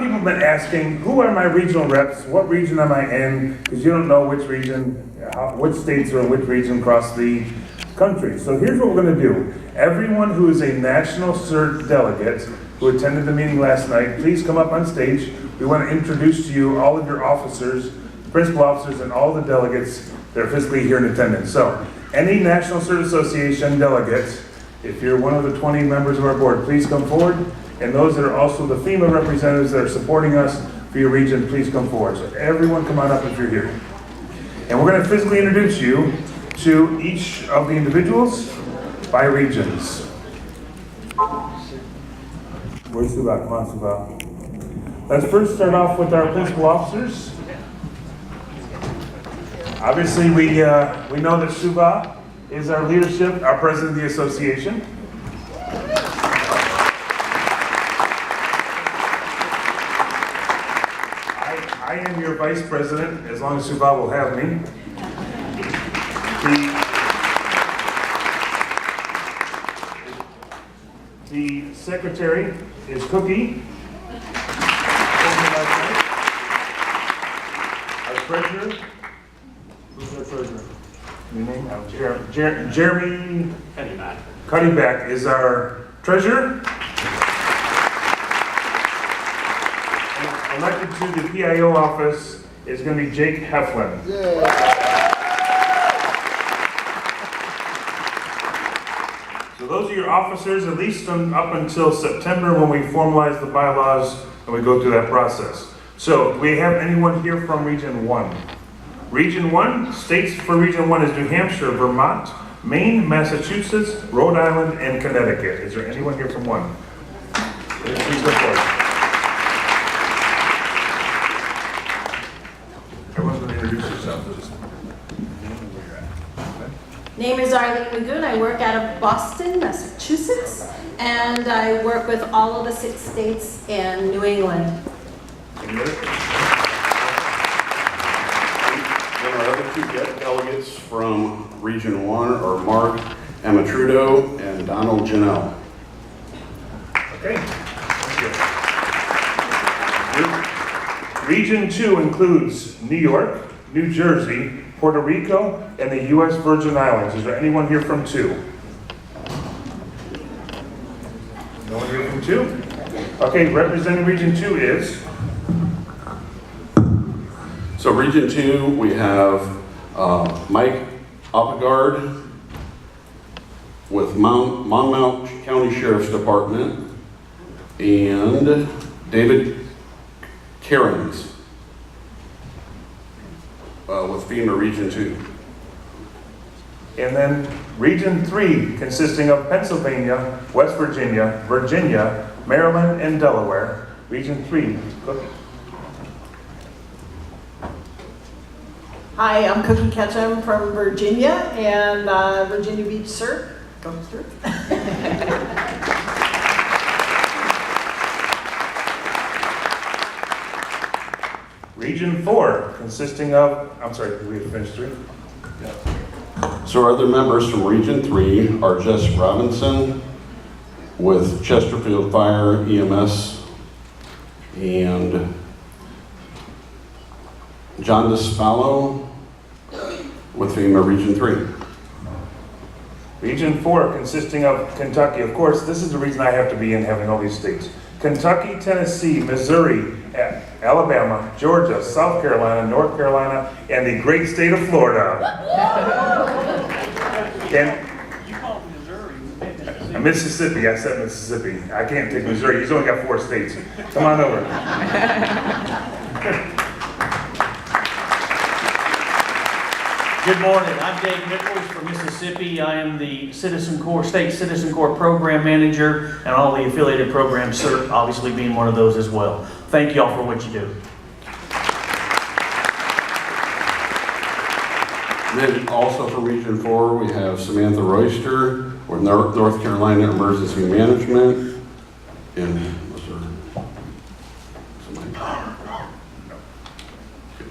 people have been asking, who are my regional reps? What region am I in? Because you don't know which region, which states are in which region across the country. So here's what we're going to do. Everyone who is a national CERT delegate who attended the meeting last night, please come up on stage. We want to introduce to you all of your officers, principal officers, and all the delegates that are physically here in attendance. So any National CERT Association delegates, if you're one of the 20 members of our board, please come forward. And those that are also the FEMA representatives that are supporting us for your region, please come forward. So everyone come on up if you're here. And we're going to physically introduce you to each of the individuals by regions. Where's Suba? Come on, Suba. Let's first start off with our principal officers. Obviously, we know that Suba is our leadership, our president of the association. I am your vice president, as long as Suba will have me. The secretary is Cookie. Our treasurer, who's our treasurer? Your name? Jeremy Cuddyback is our treasurer. And elected to the PIO office is going to be Jake Heflin. Yeah. So those are your officers, at least up until September when we formalize the bylaws and we go through that process. So, do we have anyone here from Region 1? Region 1, states for Region 1 is New Hampshire, Vermont, Maine, Massachusetts, Rhode Island, and Connecticut. Is there anyone here from 1? Please go forward. Everyone's going to introduce yourself. Name is Arlene Lagoon. I work out of Boston, Massachusetts, and I work with all of the 6 states in New England. Then our other 2 delegates from Region 1 are Mark Amatrudo and Donald Janelle. Okay. Region 2 includes New York, New Jersey, Puerto Rico, and the U.S. Virgin Islands. Is there anyone here from 2? No one here from 2? Okay, representing Region 2 is? So Region 2, we have Mike Oppegard with Monmouth County Sheriff's Department and David Cairns with FEMA Region 2. And then Region 3, consisting of Pennsylvania, West Virginia, Virginia, Maryland, and Delaware. Region 3, Cookie. Hi, I'm Cookie Ketchum from Virginia, and Virginia Beach CERT. Go CERT. Region 4, consisting of, I'm sorry, did we finish 3? Yeah. So our other members from Region 3 are Jess Robinson with Chesterfield Fire EMS and John DeSpallo with FEMA Region 3. Region 4, consisting of Kentucky. Of course, this is the reason I have to be in having all these states. Kentucky, Tennessee, Missouri, Alabama, Georgia, South Carolina, North Carolina, and the great state of Florida. And You called Missouri. Mississippi, I said Mississippi. I can't take Missouri, he's only got 4 states. Come on over. Good morning. I'm Dave Nichols from Mississippi. I am the State Citizen Corps Program Manager and all the affiliated programs, CERT obviously being one of those as well. Thank you all for what you do. And then also from Region 4, we have Samantha Royster with North Carolina Emergency Management. And what's her?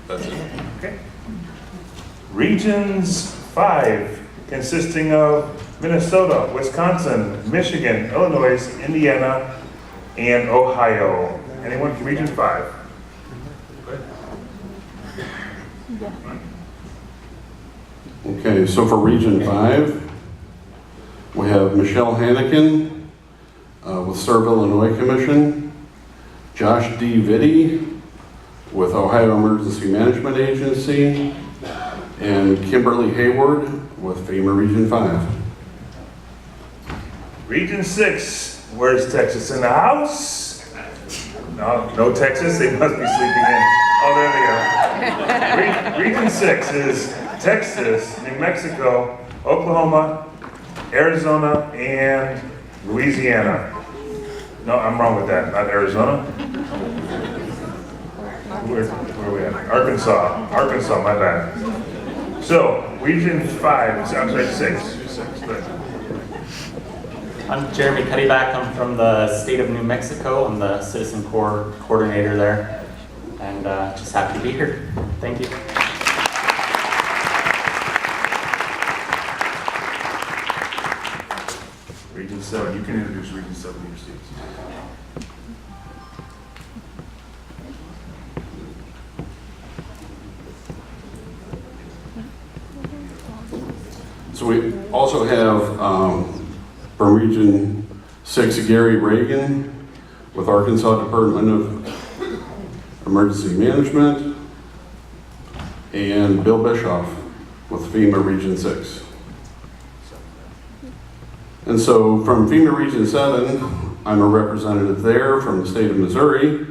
That's it. Okay. Regions 5, consisting of Minnesota, Wisconsin, Michigan, Illinois, Indiana, and Ohio. Anyone from Region 5? Okay, so for Region 5, we have Michelle Hannikin with Serve Illinois Commission, Josh D. Vitti with Ohio Emergency Management Agency, and Kimberly Hayward with FEMA Region 5. Region 6, where's Texas in the house? No Texas, they must be sleeping in. Oh, there they are. Region 6 is Texas, New Mexico, Oklahoma, Arizona, and Louisiana. No, I'm wrong with that, not Arizona. Where are we at? Arkansas, my bad. So, Region 5, I'm sorry, 6. I'm Jeremy Cuddyback. I'm from the state of New Mexico. I'm the Citizen Corps coordinator there, and just happy to be here. Thank you. Region 7, you can introduce Region 7 in your seats. So we also have from Region 6, Gary Reagan with Arkansas Department of Emergency Management, and Bill Bischoff with FEMA Region 6. And so from FEMA Region 7, I'm a representative there from the state of Missouri,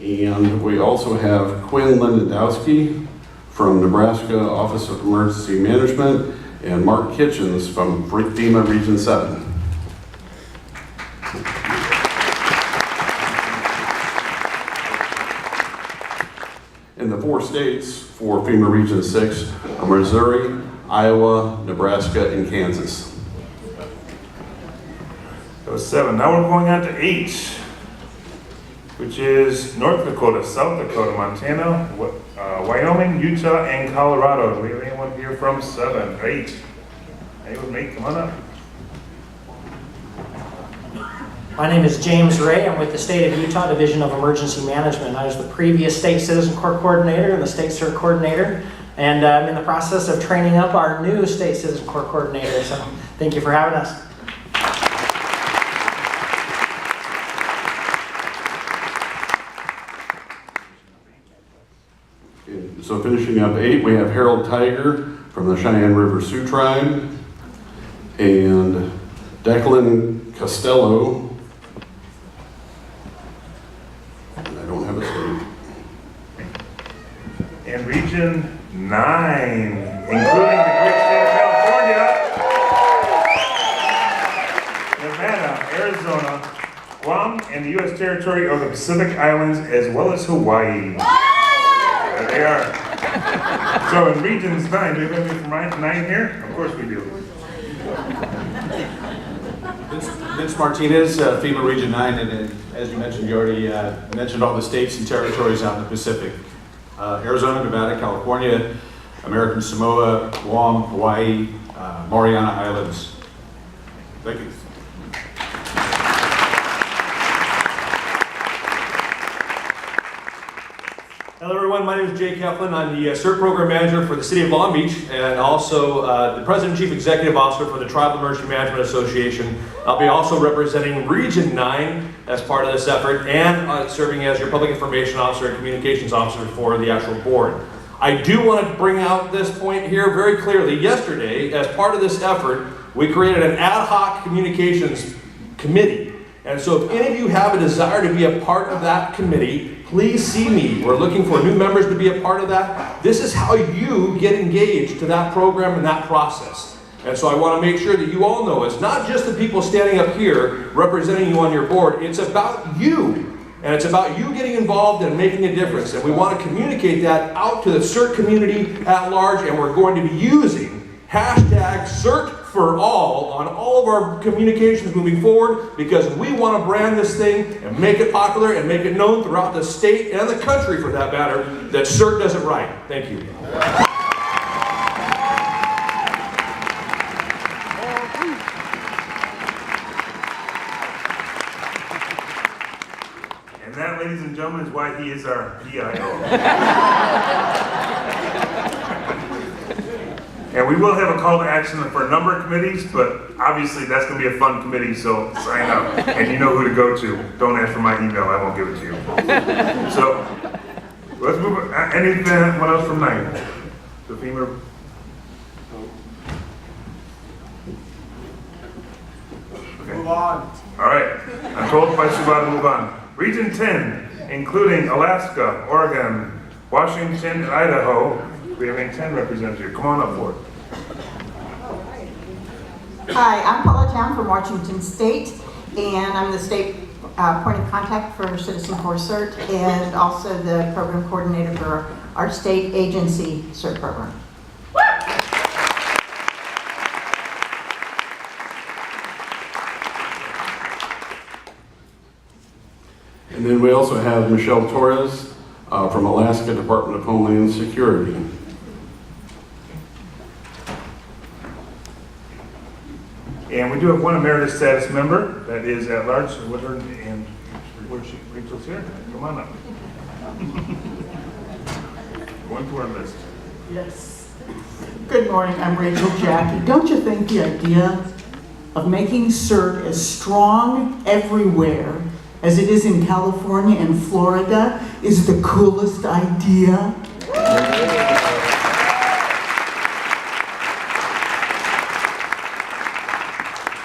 and we also have Quinn Lindowski from Nebraska Office of Emergency Management, and Mark Kitchens from FEMA Region 7. And the 4 states for FEMA Region 6 are Missouri, Iowa, Nebraska, and Kansas. That was 7. Now we're going on to 8, which is North Dakota, South Dakota, Montana, Wyoming, Utah, and Colorado. Do we have anyone here from 7, 8? Anyone, mate, come on up. My name is James Ray. I'm with the State of Utah Division of Emergency Management. I was the previous State Citizen Corps Coordinator and the State CERT Coordinator, and I'm in the process of training up our new State Citizen Corps Coordinator, so thank you for having us. So finishing up 8, we have Harold Tiger from the Cheyenne River Sioux Tribe, and Declan Costello, and I don't have a state. And Region 9, including the great state of California, Nevada, Arizona, Guam, and the U.S. territory of the Pacific Islands, as well as Hawaii. There they are. So in Regions 9, do we have anybody from 9 here? Of course we do. Vince Martinez, FEMA Region 9, and as you mentioned, you already mentioned all the states and territories out in the Pacific. Arizona, Nevada, California, American Samoa, Guam, Hawaii, Mariana Islands. Thank you. Hello everyone, my name is Jay Keflin. I'm the CERT Program Manager for the City of Long Beach and also the President and Chief Executive Officer for the Tribal Emergency Management Association. I'll be also representing Region 9 as part of this effort and serving as your Public Information Officer and Communications Officer for the actual board. I do want to bring out this point here very clearly. Yesterday, as part of this effort, we created an ad hoc communications committee. And so if any of you have a desire to be a part of that committee, please see me. We're looking for new members to be a part of that. This is how you get engaged to that program and that process. And so I want to make sure that you all know it's not just the people standing up here representing you on your board. It's about you. And it's about you getting involved and making a difference. And we want to communicate that out to the CERT community at large. And we're going to be using hashtag CERT4All on all of our communications moving forward, because we want to brand this thing and make it popular and make it known throughout the state and the country, for that matter, that CERT does it right. Thank you. And that, ladies and gentleman, is why he is our PIO. And we will have a call to action for a number of committees, but obviously that's going to be a fun committee, so sign up. And you know who to go to. Don't ask for my email, I won't give it to you. So, let's move on. Anything, what else from 9? The FEMA. Okay. Move on. All right, I'm told by Suba to move on. Region 10, including Alaska, Oregon, Washington, and Idaho. We have a 10 representative. Come on up for it. Hi, I'm Paula Town from Washington State, and I'm the state point of contact for Citizen Corps CERT and also the program coordinator for our state agency CERT program. And then we also have Michelle Torres from Alaska Department of Homeland Security. And we do have one emeritus status member that is at large. What's her name? Where's she? Rachel's here. Come on up. Going through our list. Yes. Good morning, I'm Rachel Jackie. Don't you think the idea of making CERT as strong everywhere as it is in California and Florida is the coolest idea?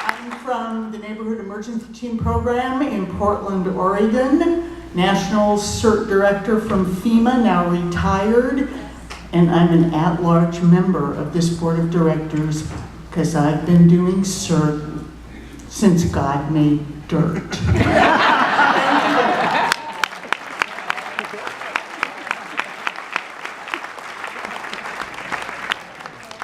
I'm from the Neighborhood Emergency Team Program in Portland, Oregon. National CERT Director from FEMA, now retired. And I'm an at-large member of this board of directors because I've been doing CERT since God made dirt.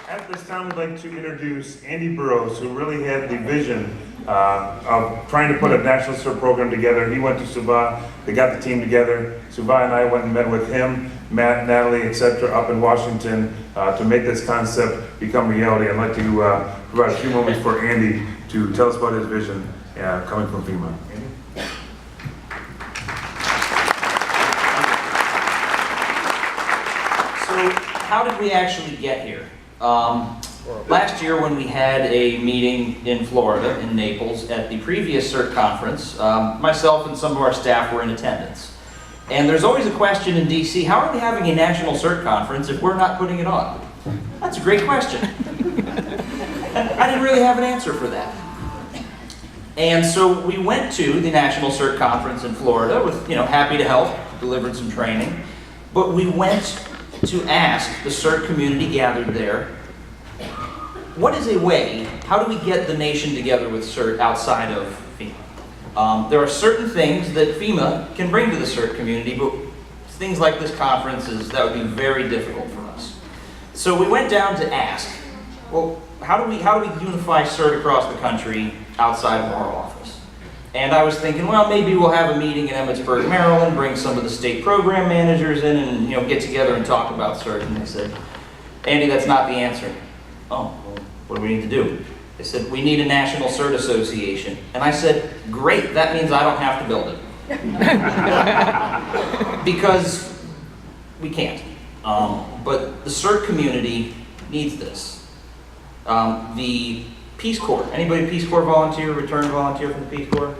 At this time, we'd like to introduce Andy Burrows, who really had the vision of trying to put a national CERT program together. He went to Suba, they got the team together. Suba and I went and met with him, Matt, Natalie, etc., up in Washington to make this concept become reality. I'd like to provide a few moments for Andy to tell us about his vision coming from FEMA. Andy? So, how did we actually get here? Last year when we had a meeting in Florida, in Naples, at the previous CERT conference, myself and some of our staff were in attendance. And there's always a question in DC, how are we having a national CERT conference if we're not putting it on? That's a great question. I didn't really have an answer for that. And so we went to the National CERT Conference in Florida with, happy to help, delivered some training. But we went to ask the CERT community gathered there, what is a way, how do we get the nation together with CERT outside of FEMA? There are certain things that FEMA can bring to the CERT community, but things like this conference, that would be very difficult for us. So we went down to ask, well, how do we unify CERT across the country outside of our office? And I was thinking, well, maybe we'll have a meeting in Emmitsburg, Maryland, bring some of the state program managers in and get together and talk about CERT. And they said, Andy, that's not the answer. Oh, well, what do we need to do? They said, we need a National CERT Association. And I said, great, that means I don't have to build it. Because we can't. But the CERT community needs this. The Peace Corps. Anybody Peace Corps volunteer, return volunteer from the Peace Corps?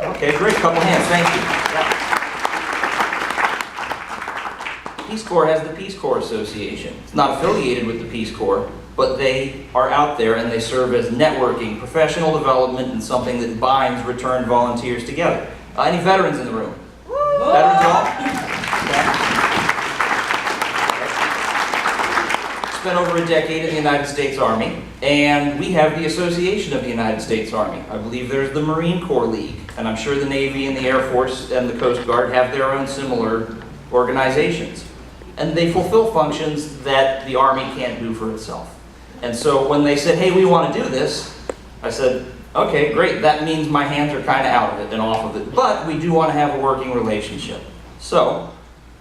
Okay, great, couple hands, thank you. Yeah. Peace Corps has the Peace Corps Association. It's not affiliated with the Peace Corps, but they are out there and they serve as networking, professional development, and something that binds returned volunteers together. Any veterans in the room? Veterans all? Okay. Spent over a decade in the United States Army, and we have the Association of the United States Army. I believe there's the Marine Corps League, and I'm sure the Navy and the Air Force and the Coast Guard have their own similar organizations. And they fulfill functions that the Army can't do for itself. And so when they said, hey, we want to do this, I said, okay, great, that means my hands are kind of out of it and off of it, but we do want to have a working relationship. So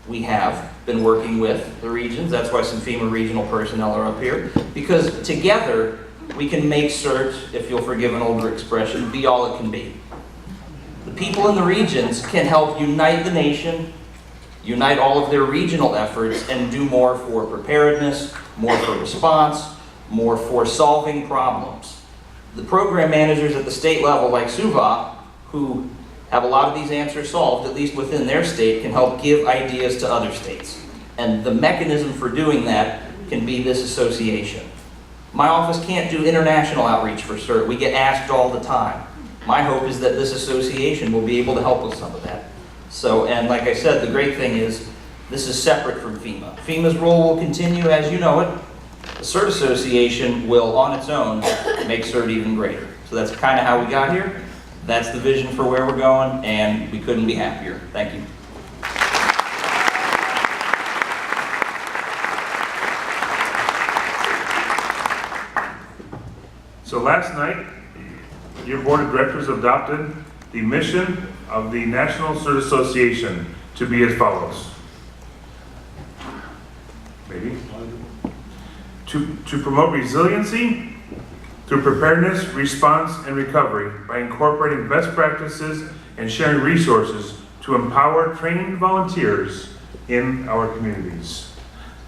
we have been working with the regions. That's why some FEMA regional personnel are up here, because together we can make CERT, if you'll forgive an older expression, be all it can be. The people in the regions can help unite the nation, unite all of their regional efforts, and do more for preparedness, more for response, more for solving problems. The program managers at the state level, like Suva, who have a lot of these answers solved, at least within their state, can help give ideas to other states. And the mechanism for doing that can be this association. My office can't do international outreach for CERT. We get asked all the time. My hope is that this association will be able to help with some of that. So, and like I said, the great thing is this is separate from FEMA. FEMA's role will continue as you know it. The CERT Association will, on its own, make CERT even greater. So that's kind of how we got here. That's the vision for where we're going, and we couldn't be happier. Thank you. So last night, your board of directors adopted the mission of the National CERT Association to be as follows. Maybe. To promote resiliency through preparedness, response, and recovery by incorporating best practices and sharing resources to empower trained volunteers in our communities.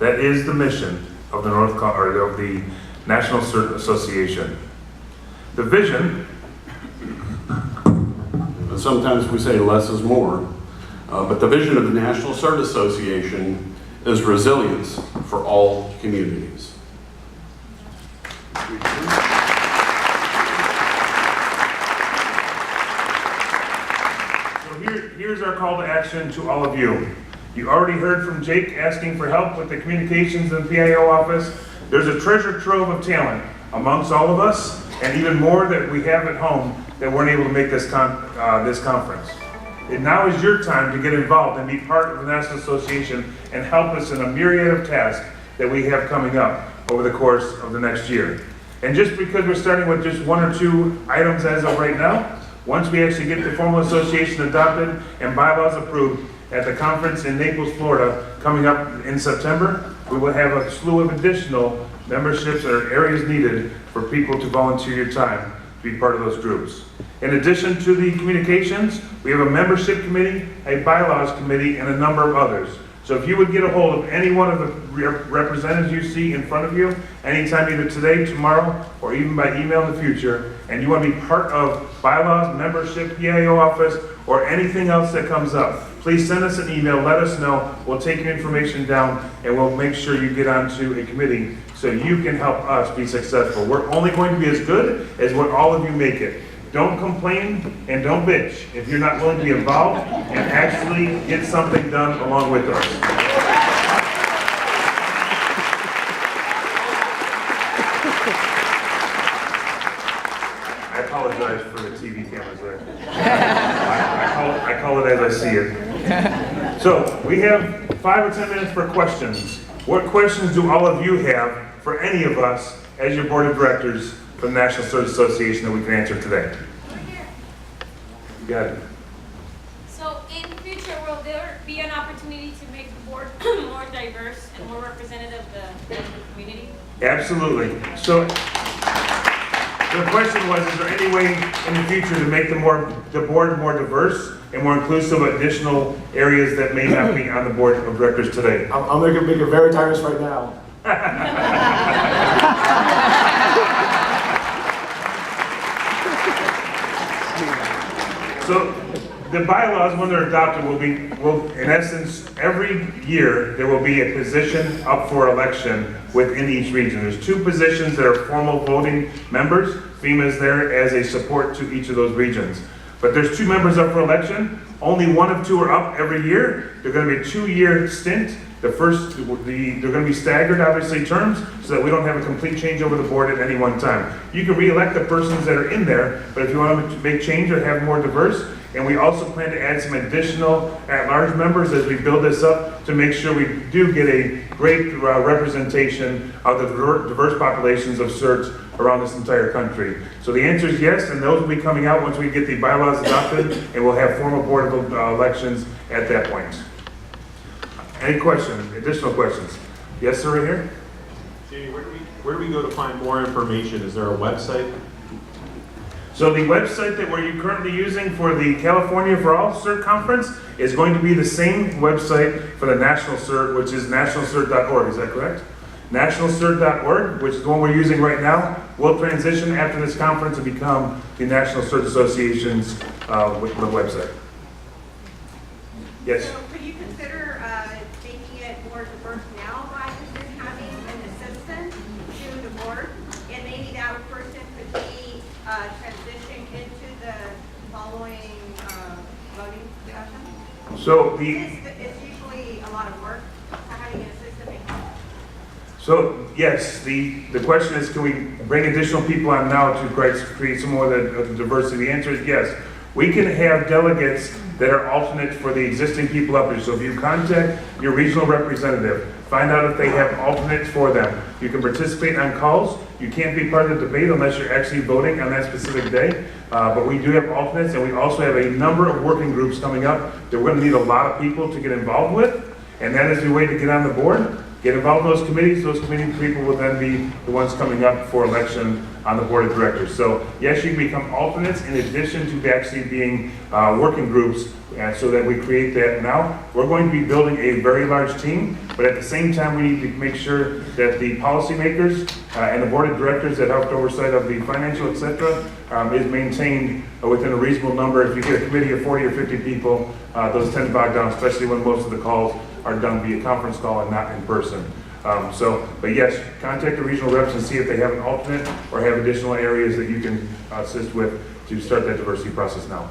That is the mission of the of the National CERT Association. The vision. Sometimes we say less is more, but the vision of the National CERT Association is resilience for all communities. So here's our call to action to all of you. You already heard from Jake asking for help with the communications in the PIO office. There's a treasure trove of talent amongst all of us, and even more that we have at home that weren't able to make this conference. And now is your time to get involved and be part of the National Association and help us in a myriad of tasks that we have coming up over the course of the next year. And just because we're starting with just one or two items as of right now, once we actually get the formal association adopted and bylaws approved at the conference in Naples, Florida, coming up in September, we will have a slew of additional memberships or areas needed for people to volunteer your time to be part of those groups. In addition to the communications, we have a membership committee, a bylaws committee, and a number of others. So if you would get a hold of any one of the representatives you see in front of you, anytime either today, tomorrow, or even by email in the future, and you want to be part of bylaws, membership, PIO office, or anything else that comes up, please send us an email, let us know. We'll take your information down, and we'll make sure you get onto a committee so you can help us be successful. We're only going to be as good as what all of you make it. Don't complain and don't bitch if you're not willing to be involved and actually get something done along with us. I apologize for the TV cameras there. I call it as I see it. So we have 5 or 10 minutes for questions. What questions do all of you have for any of us as your board of directors from the National CERT Association that we can answer today? You got it. So in the future, will there be an opportunity to make the board more diverse and more representative of the community? Absolutely. So the question was, is there any way in the future to make the board more diverse and more inclusive of additional areas that may not be on the board of directors today? I'm going to make it very diverse right now. So the bylaws, when they're adopted, will in essence, every year, there will be a position up for election within each region. There's 2 positions that are formal voting members. FEMA is there as a support to each of those regions. But there's 2 members up for election. Only 1 of 2 are up every year. They're going to be a 2-year stint. They're going to be staggered, obviously, terms, so that we don't have a complete change over the board at any one time. You can re-elect the persons that are in there, but if you want to make change or have more diverse, and we also plan to add some additional at-large members as we build this up to make sure we do get a great representation of the diverse populations of CERT around this entire country. So the answer is yes, and those will be coming out once we get the bylaws adopted, and we'll have formal board of elections at that point. Any questions, additional questions? Yes, sir, right here? Jamie, where do we go to find more information? Is there a website? So the website that we're currently using for the California for All CERT Conference is going to be the same website for the National CERT, which is nationalcert.org, is that correct? Nationalcert.org, which is the one we're using right now, will transition after this conference and become the National CERT Association's website. Yes? So could you consider making it more diverse now by just having an assistant to the board? And maybe that person could be transitioned into the following voting session? So It's usually a lot of work having an assistant make it. So, yes, the question is, can we bring additional people on now to create some more of the diversity? The answer is yes. We can have delegates that are alternate for the existing people up here. So if you contact your regional representative, find out if they have alternates for them. You can participate on calls. You can't be part of the debate unless you're actually voting on that specific day. But we do have alternates, and we also have a number of working groups coming up that we're going to need a lot of people to get involved with. And that is the way to get on the board. Get involved in those committees. Those committee people will then be the ones coming up for election on the board of directors. So yes, you can become alternates in addition to actually being working groups, so that we create that now. We're going to be building a very large team, but at the same time we need to make sure that the policymakers and the board of directors that have oversight of the financial, etc., is maintained within a reasonable number. If you get a committee of 40 or 50 people, those tend to bog down, especially when most of the calls are done via conference call and not in person. But yes, contact the regional reps and see if they have an alternate or have additional areas that you can assist with to start that diversity process now.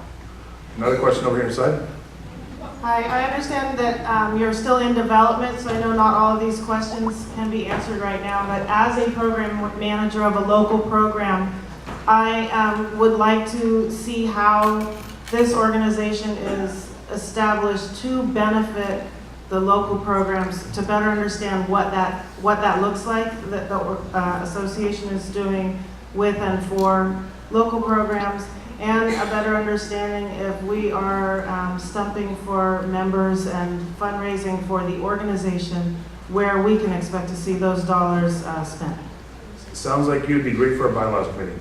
Another question over here inside? Hi, I understand that you're still in development, so I know not all of these questions can be answered right now, but as a program manager of a local program, I would like to see how this organization is established to benefit the local programs, to better understand what that looks like, that the association is doing with and for local programs, and a better understanding if we are stumping for members and fundraising for the organization, where we can expect to see those dollars spent. Sounds like you'd be great for a bylaws committee.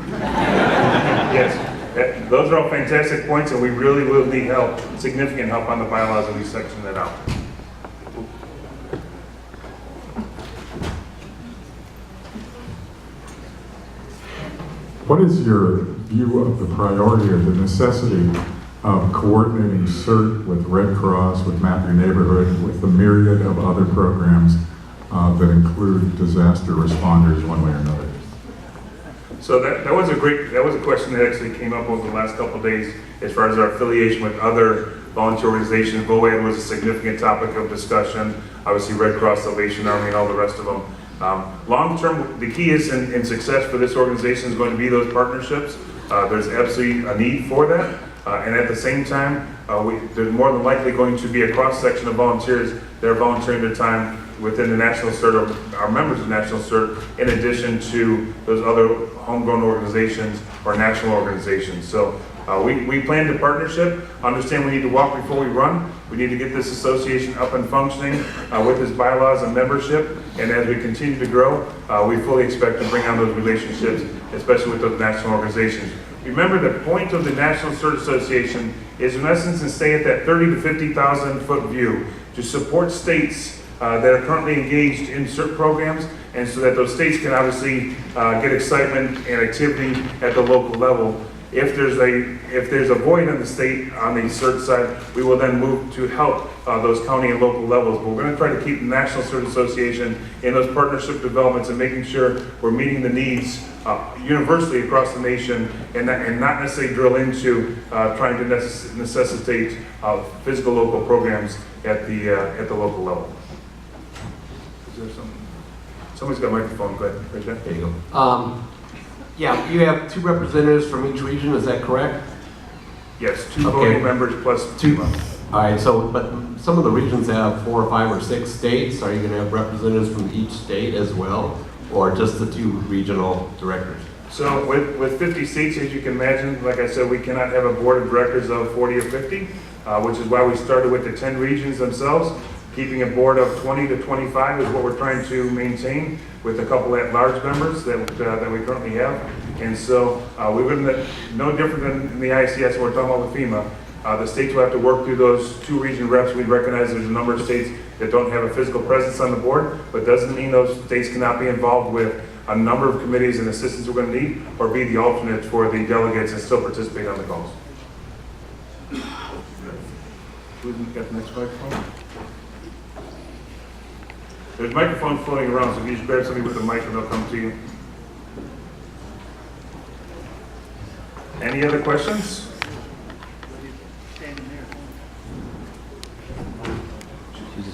Yes, those are all fantastic points, and we really will need help, significant help on the bylaws, and we section that out. What is your view of the priority or the necessity of coordinating CERT with Red Cross, with Map Your Neighborhood, with the myriad of other programs that include disaster responders one way or another? So that was a question that actually came up over the last couple of days as far as our affiliation with other volunteer organizations. VOAD was a significant topic of discussion. Obviously Red Cross, Salvation Army, and all the rest of them. Long term, the key is in success for this organization is going to be those partnerships. There's absolutely a need for that. And at the same time, there's more than likely going to be a cross-section of volunteers that are volunteering their time within the National CERT, or our members of National CERT, in addition to those other homegrown organizations or national organizations. So we plan to partnership, understand we need to walk before we run. We need to get this association up and functioning with its bylaws and membership. And as we continue to grow, we fully expect to bring on those relationships, especially with those national organizations. Remember, the point of the National CERT Association is, in essence, to stay at that 30 to 50,000 foot view to support states that are currently engaged in CERT programs, and so that those states can obviously get excitement and activity at the local level. If there's a void in the state on the CERT side, we will then move to help those county and local levels. But we're going to try to keep the National CERT Association in those partnership developments and making sure we're meeting the needs universally across the nation, and not necessarily drill into trying to necessitate physical local programs at the local level. Is there something? Somebody's got a microphone. Go ahead. Right there. There you go. Yeah, you have 2 representatives from each region, is that correct? Yes, 2 voting members plus 2. All right, so, but some of the regions have 4 or 5 or 6 states. Are you going to have representatives from each state as well, or just the 2 regional directors? So with 50 seats, as you can imagine, like I said, we cannot have a board of directors of 40 or 50, which is why we started with the 10 regions themselves. Keeping a board of 20 to 25 is what we're trying to maintain, with a couple at-large members that we currently have. And so we wouldn't, no different than in the ICS we're talking about with FEMA. The states will have to work through those 2 region reps. We recognize there's a number of states that don't have a physical presence on the board, but doesn't mean those states cannot be involved with a number of committees and assistants we're going to need, or be the alternates for the delegates and still participate on the calls. Who's got the next microphone? There's microphones floating around, so if you just grab somebody with a mic and they'll come to you. Any other questions?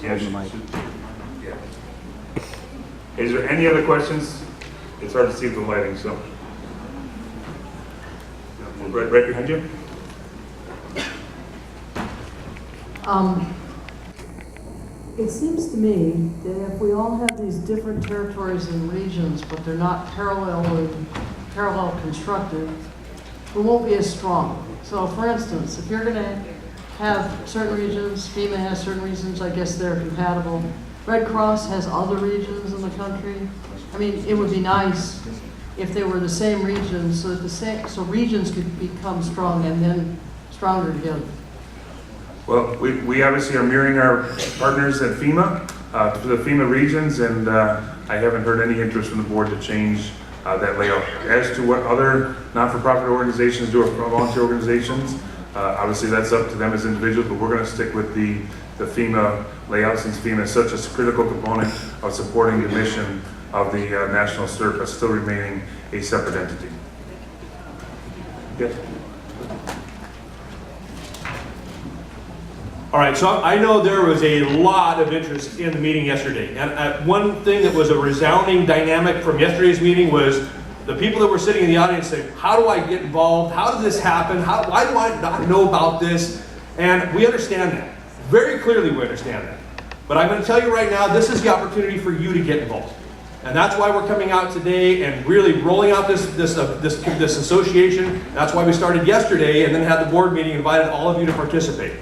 Yes. Yeah. Is there any other questions? It's hard to see with the lighting, so. Right behind you. It seems to me that if we all have these different territories and regions, but they're not parallel constructed, we won't be as strong. So for instance, if you're gonna have certain regions, FEMA has certain regions, I guess they're compatible. Red Cross has other regions in the country. I mean, it would be nice if they were the same regions, so that so regions could become strong and then stronger together. Well, we obviously are mirroring our partners at FEMA, to the FEMA regions, and I haven't heard any interest from the board to change that layout. As to what other not-for-profit organizations do, or volunteer organizations, obviously that's up to them as individuals, but we're going to stick with the FEMA layout, since FEMA is such a critical component of supporting the mission of the National CERT, but still remaining a separate entity. Yes. All right, so I know there was a lot of interest in the meeting yesterday. And one thing that was a resounding dynamic from yesterday's meeting was the people that were sitting in the audience saying, how do I get involved? How did this happen? Why do I not know about this? And we understand that. Very clearly we understand that. But I'm going to tell you right now, this is the opportunity for you to get involved. And that's why we're coming out today and really rolling out this association. That's why we started yesterday and then had the board meeting, invited all of you to participate.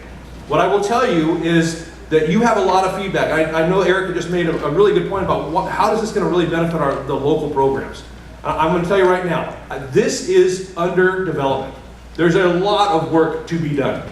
What I will tell you is that you have a lot of feedback. I know Erica just made a really good point about how is this going to really benefit the local programs. I'm going to tell you right now, this is under development. There's a lot of work to be done.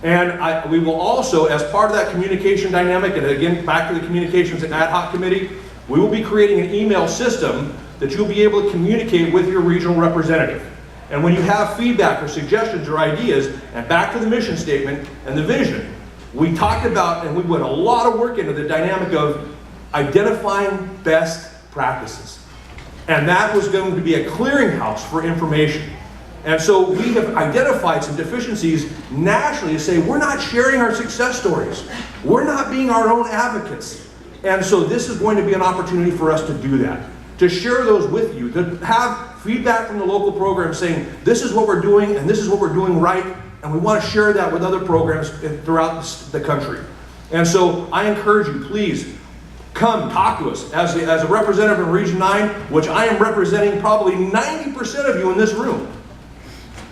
And we will also, as part of that communication dynamic, and again, back to the communications and ad hoc committee, we will be creating an email system that you'll be able to communicate with your regional representative. And when you have feedback or suggestions or ideas, and back to the mission statement and the vision, we talked about and we put a lot of work into the dynamic of identifying best practices. And that was going to be a clearinghouse for information. And so we have identified some deficiencies nationally to say we're not sharing our success stories. We're not being our own advocates. And so this is going to be an opportunity for us to do that, to share those with you, to have feedback from the local programs saying, this is what we're doing and this is what we're doing right, and we want to share that with other programs throughout the country. And so I encourage you, please, come talk to us. As a representative in Region 9, which I am representing probably 90% of you in this room,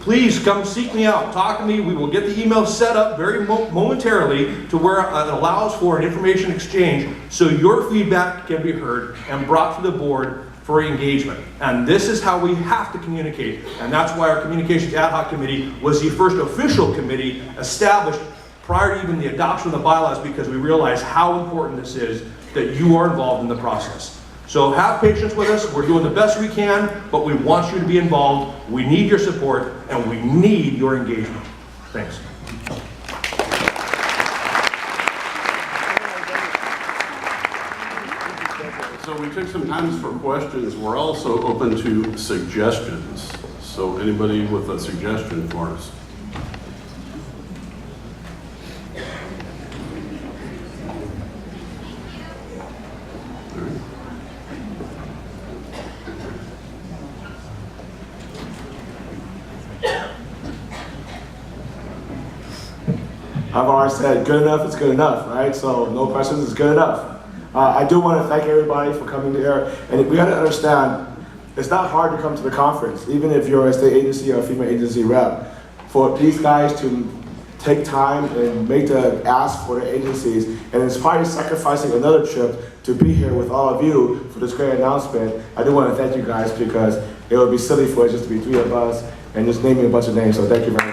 please come seek me out, talk to me. We will get the email set up very momentarily to where it allows for an information exchange so your feedback can be heard and brought to the board for engagement. And this is how we have to communicate. And that's why our Communications Ad Hoc Committee was the first official committee established prior to even the adoption of the bylaws, because we realize how important this is that you are involved in the process. So have patience with us. We're doing the best we can, but we want you to be involved. We need your support, and we need your engagement. Thanks. So we took some time for questions. We're also open to suggestions. So anybody with a suggestion for us? I've already said good enough is good enough, right? So no questions is good enough. I do want to thank everybody for coming here. And we got to understand, it's not hard to come to the conference, even if you're a state agency or a FEMA agency rep. For these guys to take time and make the ask for the agencies, and it's probably sacrificing another trip to be here with all of you for this great announcement. I do want to thank you guys, because it would be silly for it just to be 3 of us and just naming a bunch of names. So thank you very much.